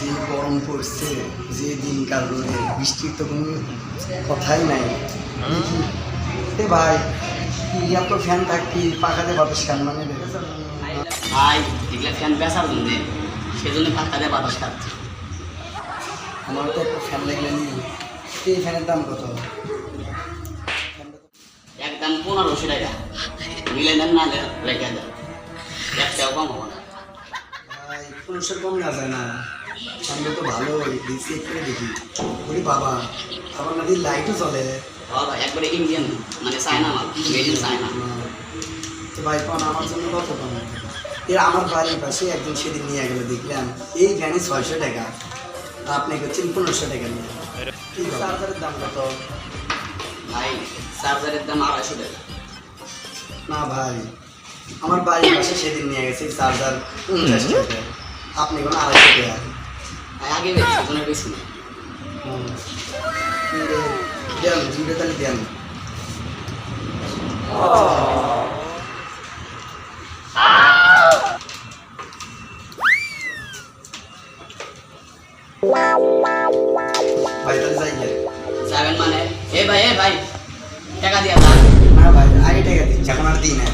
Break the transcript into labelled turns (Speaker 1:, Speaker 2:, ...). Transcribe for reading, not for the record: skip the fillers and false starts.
Speaker 1: যে গরম পড়ছে, যে দিনকাল রোদে, বৃষ্টির তো কোনো কথাই নাই। এ ভাই, এত ফ্যান থাকি পাখাতে বাতাস খান মানে
Speaker 2: ভাই এগুলো ফ্যান বেচার জন্য, সেজন্য পাক্কা দিয়ে বাতাস খাচ্ছে।
Speaker 1: আমার তো একটা ফ্যান লাগলে নি। এই ফ্যানের দাম কত?
Speaker 2: একদম 1500 টাকা, মিলে নেন না রেখে দেন, একটাও কম হবো না।
Speaker 1: ভাই 1500 কম না যায় না, সামনে তো ভালো দিচ্ছি করে দেখি। ওরে বাবা, আমার নাকি লাইটও চলে।
Speaker 2: ভাই একবারে ইন্ডিয়ান, মানে চায়না মাল, মেড ইন চায়না।
Speaker 1: তো ভাই পান আমার জন্য কত কম? এর আমার বাড়ির পাশে একজন সেদিন নিয়ে গেল, দেখলাম এই ফ্যানে 600 টাকা, আপনি করছেন 1500 টাকা নিয়ে। চার্জারের দাম কত?
Speaker 2: ভাই চার্জারের দাম 250 টাকা।
Speaker 1: না ভাই, আমার বাড়ির পাশে সেদিন নিয়ে গেছে চার্জার 50 টাকা, আপনি কোনো 250 টাকা।
Speaker 2: ভাই আগে বেশি, কোনো বেশি না।
Speaker 1: দেন দুইটা তাহলে দেন। ভাই তাহলে যাই গিয়ে।
Speaker 2: যাবেন মানে? এ ভাই টাকা দিয়া যান।
Speaker 1: না ভাই, আগে টাকা দিচ্ছি, এখন আর দিই না।